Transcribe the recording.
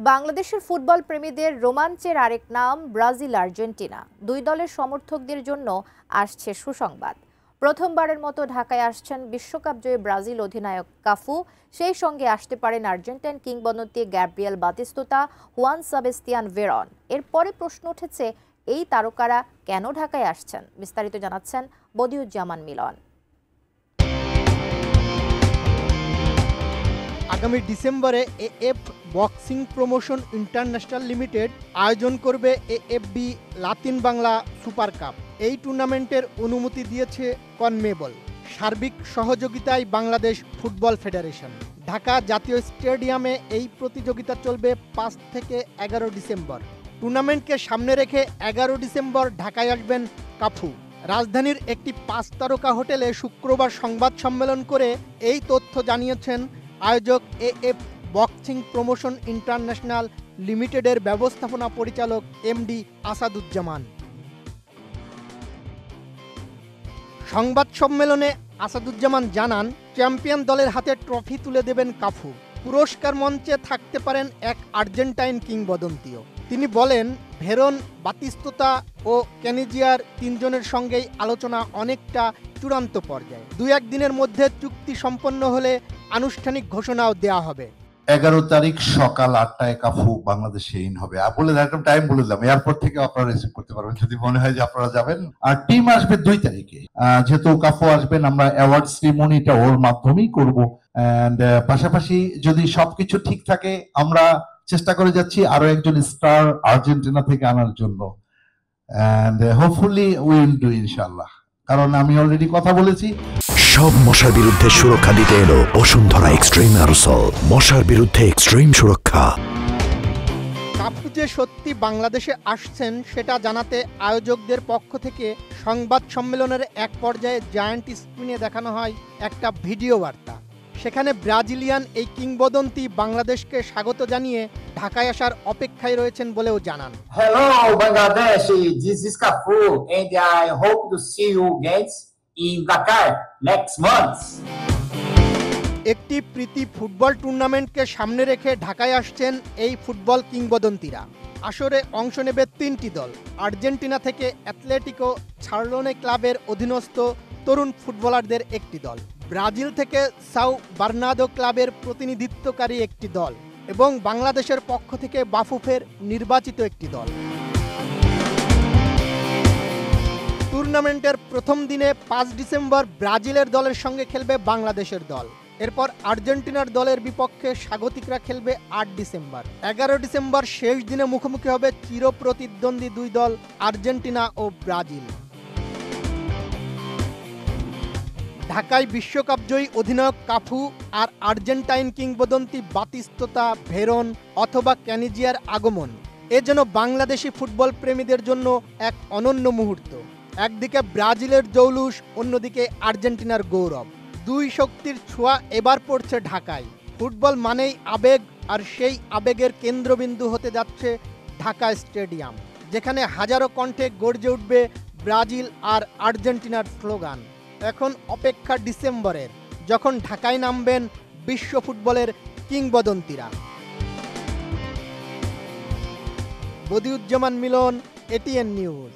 বাংলাদেশের ফুটবল প্রেমীদের রোমাঞ্চের আরেক নাম ব্রাজিল আর্জেন্টিনা। দুই দলের সমর্থকদের জন্য আসছে সুসংবাদ। প্রথমবারের মতো ঢাকায় আসছেন বিশ্বকাপ জয়ী ব্রাজিল অধিনায়ক কাফু। সেই সঙ্গে আসতে পারেন আর্জেন্টাইন কিংবদন্তি গ্যাব্রিয়েল বাতিস্তুতা, হুয়ান সেবাস্টিয়ান ভেরন। এরপরে প্রশ্ন উঠেছে, এই তারকারা কেন ঢাকায় আসছেন? বিস্তারিত জানাচ্ছেন বদিউজ্জামান মিলন। আগামী ডিসেম্বরে AF boxing promotion international limited আয়োজন করবে AFB Latin Bangla super cup. এই টুর্নামেন্টের অনুমতি দিয়েছে কনমেবল, সার্বিক সহযোগিতায় বাংলাদেশ ফুটবল ফেডারেশন। ঢাকা জাতীয় স্টেডিয়ামে এই প্রতিযোগিতা চলবে ৫ থেকে ১১ ডিসেম্বর। টুর্নামেন্টকে সামনে রেখে ১১ ডিসেম্বর ঢাকায় আসবেন কাফু। রাজধানীর একটি ৫ তারকা হোটেলে শুক্রবার সংবাদ সম্মেলন করে এই তথ্য জানিয়েছেন আয়োজক এএফ বক্সিং প্রমোশন ইন্টারন্যাশনাল লিমিটেডের ব্যবস্থাপনা পরিচালক এমডি আসাদুজ্জামান। সংবাদ সম্মেলনে আসাদুজ্জামান জানান, চ্যাম্পিয়ন দলের হাতে ট্রফি তুলে দেবেন কাফু। পুরস্কার মঞ্চে থাকতে পারেন এক আর্জেন্টাইন কিংবদন্তিও। তিনি বলেন, ভেরন, বাতিস্তুতা ও ক্যানিজিয়ার তিনজনের সঙ্গেই আলোচনা অনেকটা চূড়ান্ত পর্যায়ে। ২-১ দিনের মধ্যে চুক্তি সম্পন্ন হলে আনুষ্ঠানিক ঘোষণাও দেওয়া হবে। ১১ তারিখ সকাল ৮টায় কাফু বাংলাদেশে ইন হবে। বলে একদম টাইম বলে দিলাম, এয়ারপোর্ট থেকে আপনারা রিসিভ করতে পারবেন যদি মনে হয় যে আপনারা যাবেন। আর টিম আসবে ২ তারিখে। যেহেতু কাফু আসবেন, আমরা অ্যাওয়ার্ড সেরিমনিটা ওর মাধ্যমেই করব। এন্ড পাশাপাশি যদি সবকিছু ঠিক থাকে, আমরা চেষ্টা করে যাচ্ছি আরো একজন স্টার আর্জেন্টিনা থেকে আনার জন্য। এন্ড হোপফুলি উইল ডু ইনশাআল্লাহ, কারণ আমি অলরেডি কথা বলেছি। সব মশার বিরুদ্ধে সুরক্ষা দিতে এলো বসুন্ধরা এক্সট্রিম অ্যারোসল, মশার বিরুদ্ধে এক্সট্রিম সুরক্ষা। কাফু যে সত্যি বাংলাদেশে আসছেন সেটা জানাতে আয়োজকদের পক্ষ থেকে সংবাদ সম্মেলনের এক পর্যায়ে জায়ান্ট স্ক্রিনে দেখানো হয় একটা ভিডিও বার্তা। সেখানে ব্রাজিলিয়ান এই কিংবদন্তি বাংলাদেশকে স্বাগত জানিয়ে ঢাকায় আসার অপেক্ষায় রয়েছেন বলেও জানান। Hello Bangladesh, this is Cafu and I hope to see you guys in Dakar next month. একটি প্রীতি ফুটবল টুর্নামেন্টকে সামনে রেখে ঢাকায় আসছেন এই ফুটবল কিংবদন্তিরা। আসরে অংশ নেবে ৩টি দল। আর্জেন্টিনা থেকে অ্যাথলেটিকো ছারলোনে ক্লাবের অধীনস্থ তরুণ ফুটবলারদের একটি দল, ব্রাজিল থেকে সাও বার্নাদো ক্লাবের প্রতিনিধিত্বকারী একটি দল এবং বাংলাদেশের পক্ষ থেকে বাফুফের নির্বাচিত একটি দল। টুর্নামেন্টের প্রথম দিনে ৫ ডিসেম্বর ব্রাজিলের দলের সঙ্গে খেলবে বাংলাদেশের দল। এরপর আর্জেন্টিনার দলের বিপক্ষে স্বাগতিকরা খেলবে ৮ ডিসেম্বর। ১১ ডিসেম্বর শেষ দিনে মুখোমুখি হবে চিরপ্রতিদ্বন্দ্বী দুই দল, আর্জেন্টিনা ও ব্রাজিল। ঢাকায় বিশ্বকাপ জয়ী অধিনায়ক কাফু আর আর্জেন্টাইন কিংবদন্তি বাতিস্তুতা, ভেরন অথবা ক্যানিজিয়ার আগমন এজন্য বাংলাদেশি ফুটবল প্রেমীদের জন্য এক অনন্য মুহূর্ত। একদিকে ব্রাজিলের জৌলুস, অন্যদিকে আর্জেন্টিনার গৌরব। দুই শক্তির ছোঁয়া এবার পড়ছে ঢাকায়। ফুটবল মানেই আবেগ, আর সেই আবেগের কেন্দ্রবিন্দু হতে যাচ্ছে ঢাকা স্টেডিয়াম, যেখানে হাজারো কণ্ঠে গর্জে উঠবে ব্রাজিল আর আর্জেন্টিনার স্লোগান। এখন অপেক্ষা ডিসেম্বরের, যখন ঢাকায় নামবেন বিশ্ব ফুটবলের কিংবদন্তিরা। বদিউজ্জামান মিলন, এটিএন নিউজ।